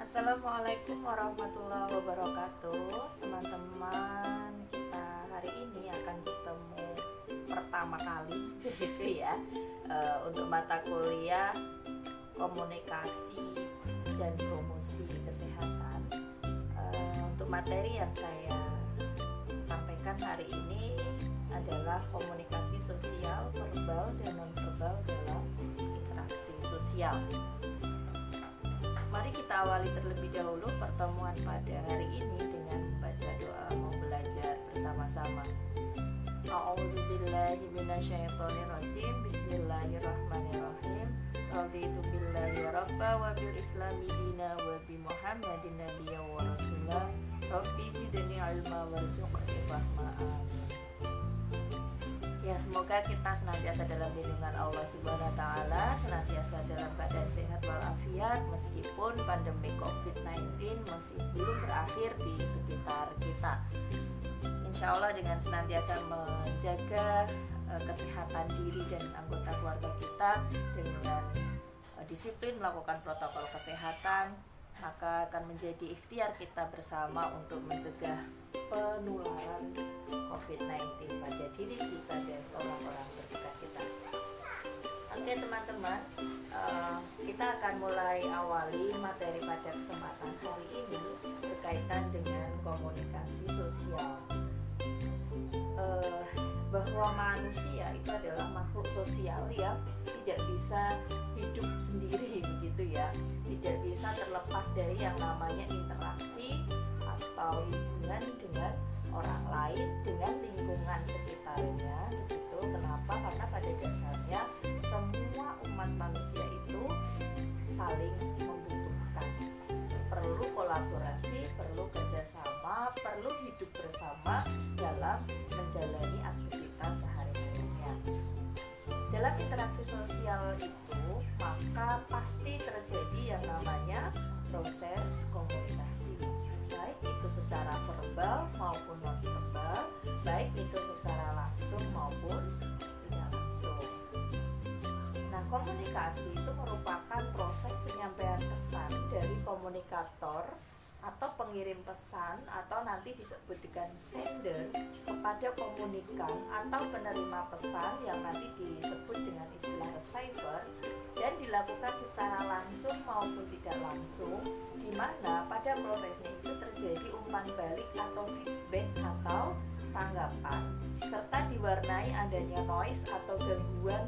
Assalamualaikum warahmatullahi wabarakatuh. Teman-teman, kita hari ini akan bertemu pertama kali begitu ya, untuk mata kuliah komunikasi dan promosi kesehatan. Untuk materi yang saya sampaikan hari ini adalah komunikasi sosial verbal dan nonverbal dalam interaksi sosial. Mari kita awali terlebih dahulu pertemuan pada hari ini dengan membaca doa mau belajar bersama-sama. A'udzubillahi minasyaitonirrajim. Bismillahirrahmanirrahim. Raditu billahi rabba wa bil islami dina wa bi Muhammadin nabiyya wa rasulah. Rabbi zidni ilma warzuqni fahma. Ya, semoga kita senantiasa dalam lindungan Allah Subhanahu wa taala, senantiasa dalam keadaan sehat walafiat meskipun pandemi COVID-19 masih belum berakhir di sekitar kita. Insya Allah dengan senantiasa menjaga kesehatan diri dan anggota keluarga kita dengan disiplin melakukan protokol kesehatan, maka akan menjadi ikhtiar kita bersama untuk mencegah penularan COVID-19 pada diri kita dan orang-orang terdekat kita. Oke teman-teman, kita akan mulai awali materi pada kesempatan hari ini berkaitan dengan komunikasi sosial. Bahwa manusia itu adalah makhluk sosial yang tidak bisa hidup sendiri begitu ya, tidak bisa terlepas dari yang namanya interaksi atau hubungan dengan orang lain, dengan lingkungan sekitarnya begitu. Kenapa? Karena pada dasarnya semua umat manusia itu saling membutuhkan, perlu kolaborasi, perlu kerjasama, perlu hidup bersama dalam menjalani aktivitas sehari-harinya. Dalam interaksi sosial itu maka pasti terjadi yang namanya proses komunikasi, baik itu secara verbal maupun non-verbal, baik itu secara langsung maupun tidak langsung. Nah, komunikasi itu merupakan proses penyampaian pesan dari komunikator atau pengirim pesan atau nanti disebut dengan sender kepada komunikan atau penerima pesan yang nanti disebut dengan istilah receiver, dan dilakukan secara langsung maupun tidak langsung, di mana pada prosesnya itu terjadi umpan balik atau feedback atau tanggapan, serta diwarnai adanya noise atau gangguan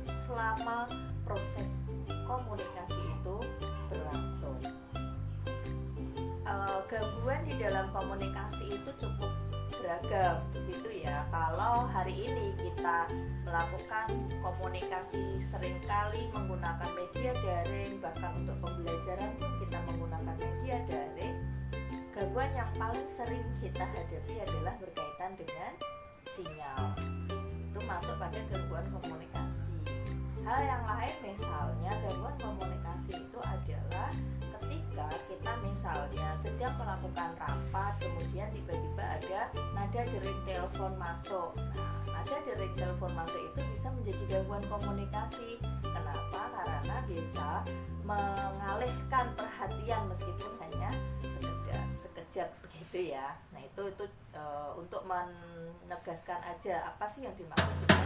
selama proses komunikasi itu berlangsung. Gangguan di dalam komunikasi itu cukup beragam begitu ya. Kalau hari ini kita melakukan komunikasi seringkali menggunakan media daring, bahkan untuk pembelajaran pun kita menggunakan media daring, gangguan yang paling sering kita hadapi adalah berkaitan dengan sinyal. Itu masuk pada gangguan komunikasi. Hal yang lain misalnya gangguan komunikasi itu adalah ketika kita misalnya sedang melakukan rapat, kemudian tiba-tiba ada nada dering telepon masuk. Nah, nada dering telepon masuk itu bisa menjadi gangguan komunikasi. Kenapa? Karena bisa mengalihkan perhatian meskipun hanya sekejap begitu ya. Nah, itu untuk menegaskan aja apa sih yang dimaksud dengan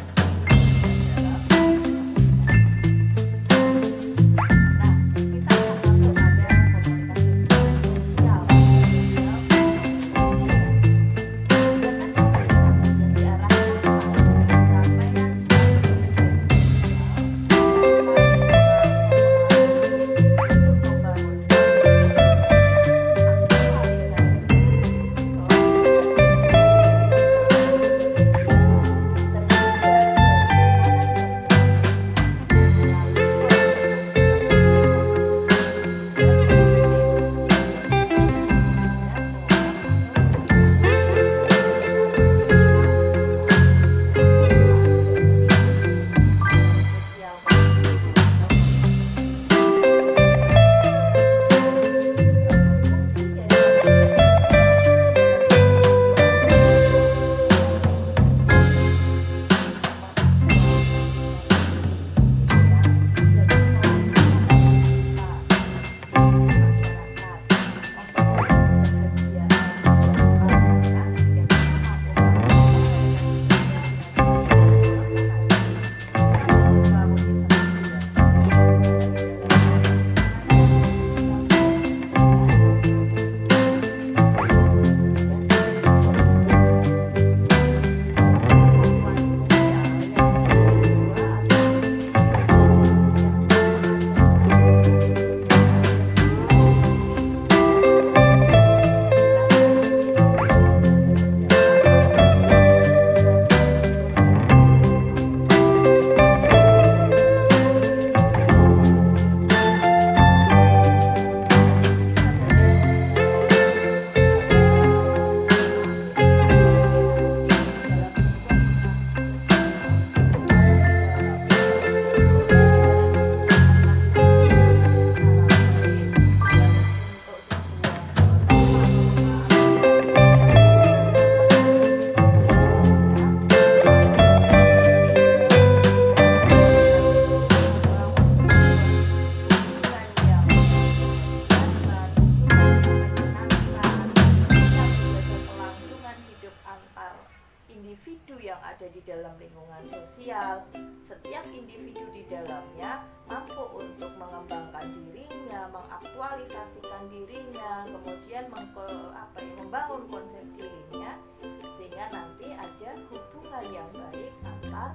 individu yang ada di dalam lingkungan sosial. Setiap individu di dalamnya mampu untuk mengembangkan dirinya, mengaktualisasikan dirinya, kemudian membangun konsep dirinya, sehingga nanti ada hubungan yang baik antar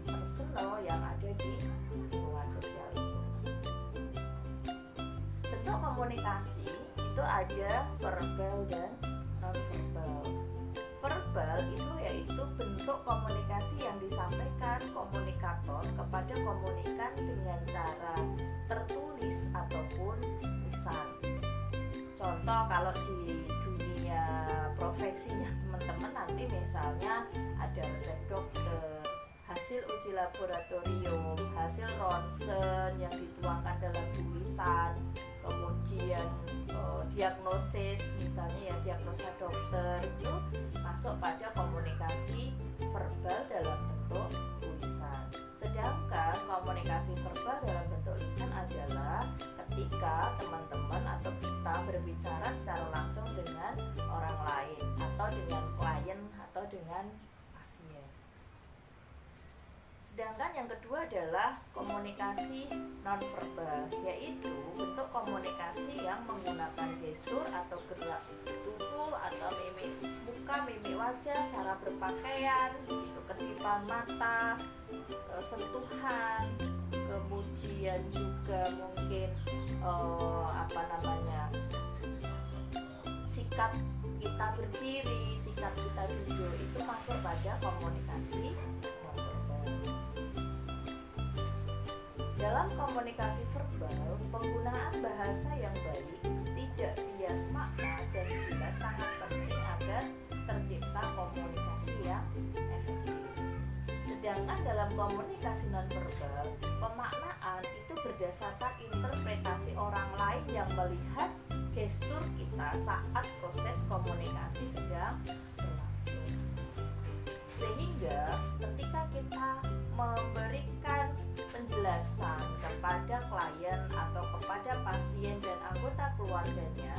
personal yang ada di lingkungan sosial itu. Bentuk komunikasi itu ada verbal dan non-verbal. Verbal itu yaitu bentuk komunikasi yang disampaikan komunikator kepada komunikan dengan cara tertulis ataupun lisan. Contoh kalau di dunia profesinya teman-teman nanti misalnya ada resep dokter, hasil uji laboratorium, hasil ronsen yang dituangkan dalam tulisan, kemudian diagnosis misalnya ya, diagnosa dokter itu masuk pada komunikasi verbal dalam bentuk tulisan. Sedangkan komunikasi verbal dalam bentuk lisan adalah ketika teman-teman atau kita berbicara secara langsung dengan orang lain atau dengan klien atau dengan pasien. Sedangkan yang kedua adalah komunikasi nonverbal, yaitu bentuk komunikasi yang menggunakan gestur atau gerak tubuh atau mimik muka, mimik wajah, cara berpakaian, gitu, kedipan mata, sentuhan, kemudian juga mungkin sikap kita berdiri, sikap kita duduk itu masuk pada komunikasi nonverbal. Dalam komunikasi verbal, penggunaan bahasa yang baik, tidak bias makna dan jelas sangat penting agar tercipta komunikasi yang efektif. Sedangkan dalam komunikasi nonverbal, pemaknaan itu berdasarkan interpretasi orang lain yang melihat gestur kita saat proses komunikasi sedang berlangsung. Sehingga ketika kita memberikan penjelasan kepada klien atau kepada pasien dan anggota keluarganya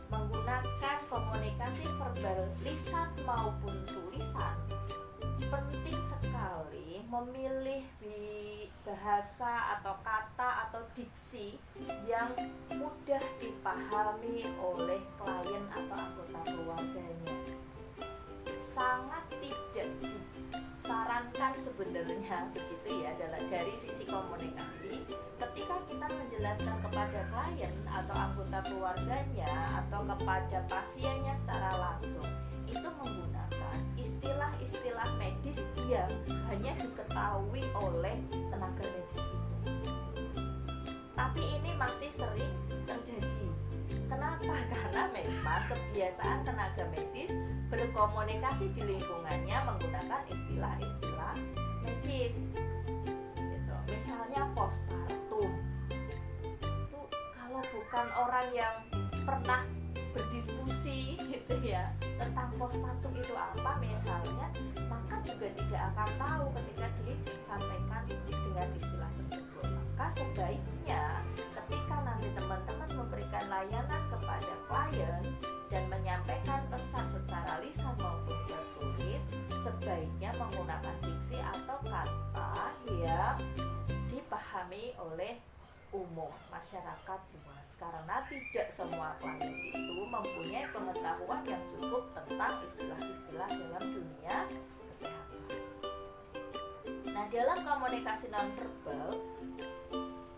menggunakan komunikasi verbal lisan maupun tulisan, penting sekali memilih bahasa atau kata atau diksi yang mudah dipahami oleh klien atau anggota keluarganya. Sangat tidak disarankan sebenarnya begitu ya, dari sisi komunikasi ketika kita menjelaskan kepada klien atau anggota keluarganya atau kepada pasiennya secara langsung itu menggunakan istilah-istilah medis yang hanya diketahui oleh tenaga medis itu. Tapi ini masih sering terjadi. Kenapa? Karena memang kebiasaan tenaga medis berkomunikasi di lingkungannya menggunakan istilah-istilah medis. Gitu. Misalnya postpartum. Itu kalau bukan orang yang pernah berdiskusi gitu ya tentang postpartum itu apa misalnya, maka juga tidak akan tahu ketika disampaikan dengan istilah tersebut. Maka sebaiknya ketika nanti teman-teman memberikan layanan kepada klien dan menyampaikan pesan secara lisan maupun tertulis, sebaiknya menggunakan diksi atau kata yang dipahami oleh umum masyarakat luas, karena tidak semua klien itu mempunyai pengetahuan yang cukup tentang istilah-istilah dalam dunia kesehatan. Nah, dalam komunikasi nonverbal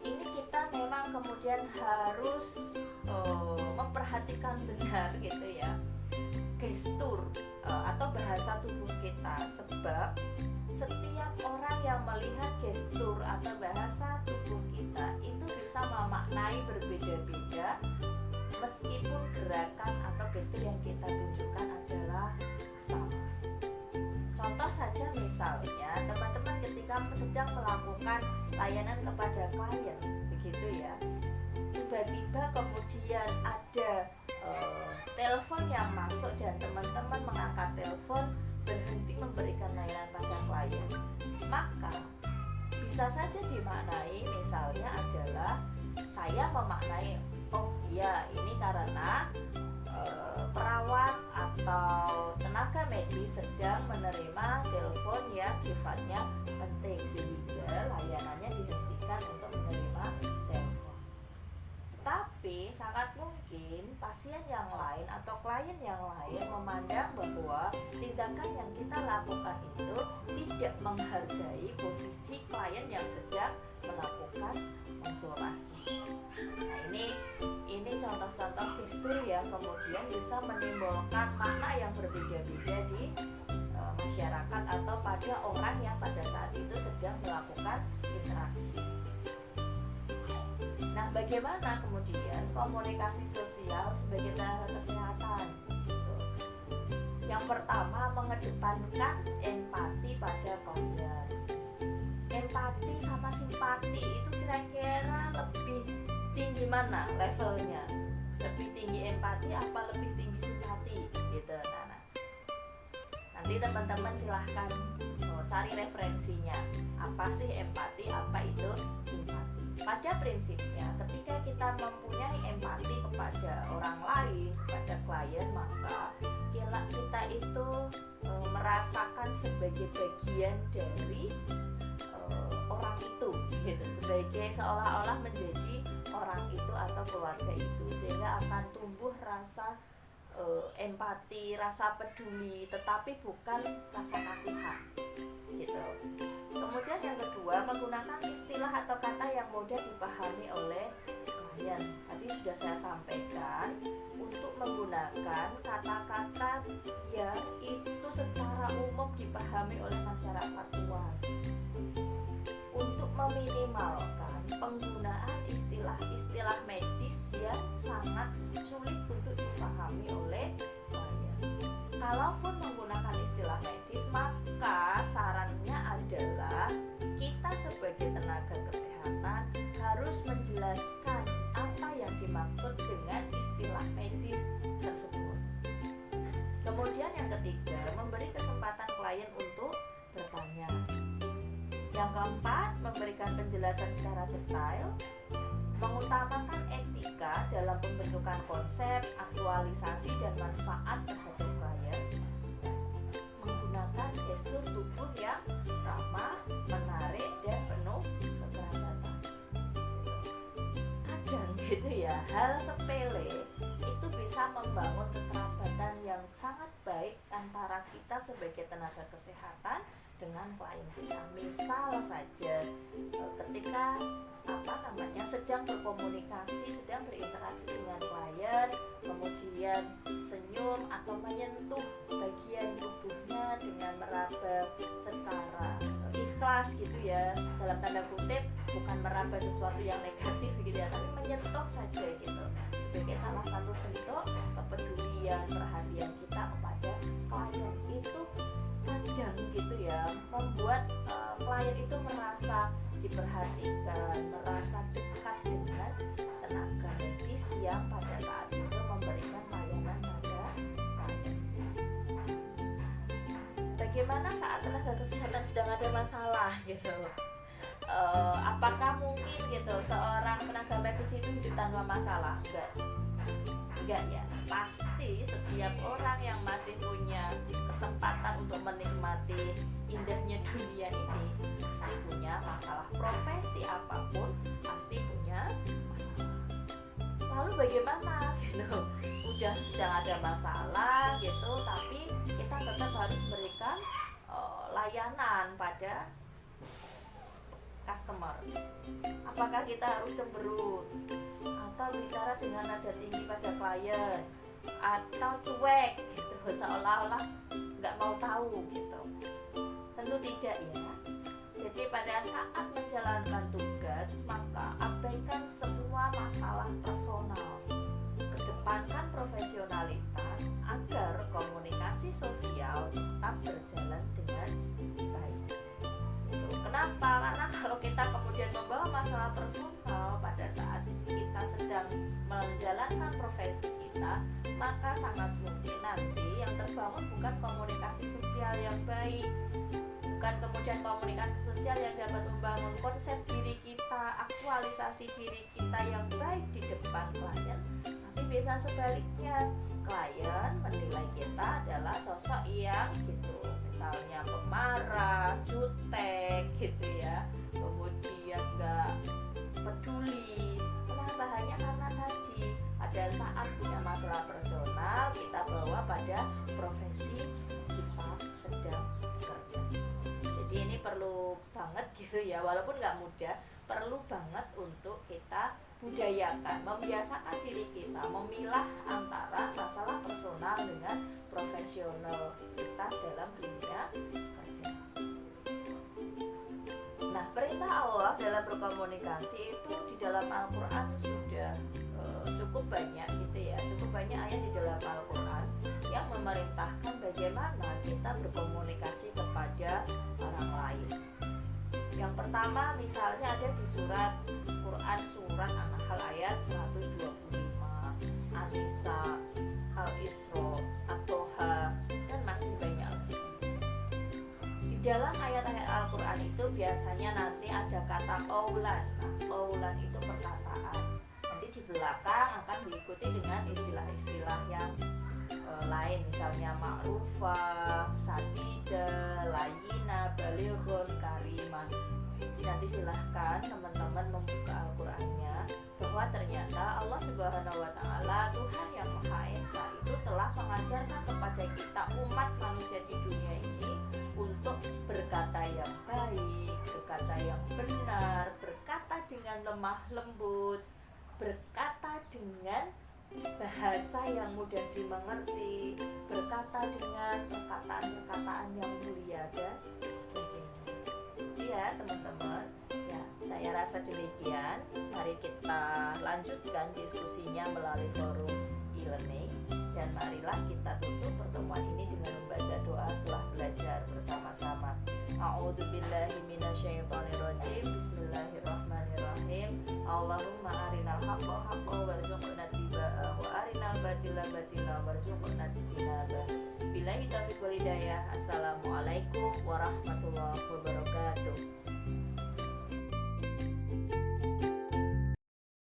ini kita memang kemudian harus memperhatikan benar gitu ya gestur atau bahasa tubuh kita, sebab setiap orang yang melihat gestur atau bahasa tubuh kita itu bisa memaknai berbeda-beda meskipun gerakan atau gestur yang kita tunjukkan adalah sama. Contoh saja misalnya teman-teman ketika sedang melakukan layanan kepada klien begitu ya, tiba-tiba kemudian ada telepon yang masuk dan teman-teman mengangkat telepon, berhenti memberikan layanan pada klien, maka bisa saja dimaknai misalnya adalah saya memaknai, oh iya ini karena perawat atau tenaga medis sedang menerima telepon yang sifatnya penting, sehingga layanannya dihentikan untuk menerima telepon. Tapi sangat mungkin pasien yang lain atau klien yang lain memandang bahwa tindakan yang kita lakukan itu tidak menghargai posisi klien yang sedang melakukan konsultasi. Nah, ini contoh-contoh gestur yang kemudian bisa menimbulkan makna yang berbeda-beda di masyarakat atau pada orang yang pada saat itu sedang melakukan interaksi. Nah, bagaimana kemudian komunikasi sosial sebagai tenaga kesehatan? Yang pertama, mengedepankan empati pada klien. Empati sama simpati itu kira-kira lebih tinggi mana levelnya? Lebih tinggi empati apa lebih tinggi simpati? Gitu. Nah, nanti teman-teman silahkan cari referensinya. Apa sih empati? Apa itu simpati? Pada prinsipnya, ketika kita mempunyai empati kepada orang lain, kepada klien, maka kita itu merasakan sebagai bagian dari orang itu, gitu, sebagai seolah-olah menjadi orang itu atau keluarga itu, sehingga akan tumbuh rasa empati, rasa peduli, tetapi bukan rasa kasihan, gitu. Kemudian yang kedua, menggunakan istilah atau kata yang mudah dipahami oleh klien. Tadi sudah saya sampaikan, untuk menggunakan kata-kata biar itu secara umum dipahami oleh masyarakat luas. Untuk meminimalkan penggunaan istilah-istilah medis yang sangat sulit untuk dipahami oleh klien. Kalaupun menggunakan istilah medis, maka sarannya adalah kita sebagai tenaga kesehatan harus menjelaskan apa yang dimaksud dengan istilah medis tersebut. Kemudian yang ketiga, memberi kesempatan klien untuk bertanya. Yang keempat, memberikan penjelasan secara detail, mengutamakan etika dalam pembentukan konsep, aktualisasi, dan manfaat terhadap klien, menggunakan gestur tubuh yang ramah, menarik, dan penuh kekerabatan. Kadang gitu ya, hal sepele itu bisa membangun kekerabatan yang sangat baik antara kita sebagai tenaga kesehatan dengan klien kita. Misal saja ketika sedang berkomunikasi, sedang berinteraksi dengan klien, kemudian senyum atau menyentuh bagian tubuhnya dengan meraba secara ikhlas gitu ya, dalam tanda kutip, bukan meraba sesuatu yang negatif gitu ya, tapi menyentuh saja gitu, sebagai salah satu bentuk kepedulian, perhatian kita kepada klien. Itu kadang gitu ya membuat klien itu merasa diperhatikan, merasa dekat dengan tenaga medis yang pada saat itu memberikan layanan pada klien. Bagaimana saat tenaga kesehatan sedang ada masalah gitu? Apakah mungkin gitu seorang tenaga medis itu hidup tanpa masalah? Enggak ya. Pasti setiap orang yang masih punya kesempatan untuk menikmati indahnya dunia ini pasti punya masalah. Profesi apapun pasti punya masalah. Lalu bagaimana gitu? Udah sedang ada masalah gitu, tapi kita tetap harus memberikan layanan pada customer. Apakah kita harus cemberut atau bicara dengan nada tinggi pada klien, atau cuek gitu, seolah-olah nggak mau tahu gitu? Tentu tidak ya. Jadi pada saat menjalankan tugas, maka abaikan semua masalah personal, kedepankan profesionalitas agar komunikasi sosial tetap berjalan dengan baik. Kenapa? Karena kalau kita kemudian membawa masalah personal pada saat kita sedang menjalankan profesi kita, maka sangat mungkin nanti yang terbangun bukan komunikasi sosial yang baik, bukan kemudian komunikasi sosial yang dapat membangun konsep diri kita, aktualisasi diri kita yang baik di depan klien, tapi bisa sebaliknya, klien nilai kita adalah sosok yang gitu, misalnya pemarah, jutek gitu ya, kemudian nggak peduli. Kenapa? Hanya karena tadi ada saat punya masalah personal kita bawa pada profesi kita sedang bekerja. Jadi ini perlu banget gitu ya, walaupun nggak mudah, perlu banget untuk kita budayakan, membiasakan diri kita memilah antara masalah personal dengan profesionalitas dalam dunia kerja. Nah, perintah Allah dalam berkomunikasi itu di dalam Al-Quran sudah cukup banyak gitu ya, cukup banyak ayat di dalam Al-Quran yang memerintahkan bagaimana kita berkomunikasi kepada orang lain. Yang pertama misalnya ada di surat Quran, surat An-Nahl ayat 125, An-Nisa, Al-Isra, At-Toha, dan masih banyak lagi. Di dalam ayat-ayat Al-Quran itu biasanya nanti ada kata qaulan. Nah, qaulan itu perkataan. Nanti di belakang akan diikuti dengan istilah-istilah yang lain, misalnya ma'rufah, sadida, layina, balighun, karimah. Jadi nanti silahkan teman-teman membuka Al-Qur'annya bahwa ternyata Allah Subhanahu wa Ta'ala, Tuhan yang Maha Esa, itu telah mengajarkan kepada kita umat manusia di dunia ini untuk berkata yang baik, berkata yang benar, berkata dengan lemah lembut, berkata dengan bahasa yang mudah dimengerti, berkata dengan perkataan-perkataan yang mulia dan sebagainya. Ya teman-teman, ya saya rasa demikian. Mari kita lanjutkan diskusinya melalui forum e-learning, dan marilah kita tutup pertemuan ini dengan membaca doa setelah belajar bersama-sama. A'udzubillahi minasyaitonirrajim. Bismillahirrahmanirrahim. Allahumma arinal haqqa haqqan warzuqna ittiba'ahu wa arinal batila batila warzuqna ijtinabah. Billahi taufiq wal hidayah. Assalamualaikum warahmatullahi wabarakatuh.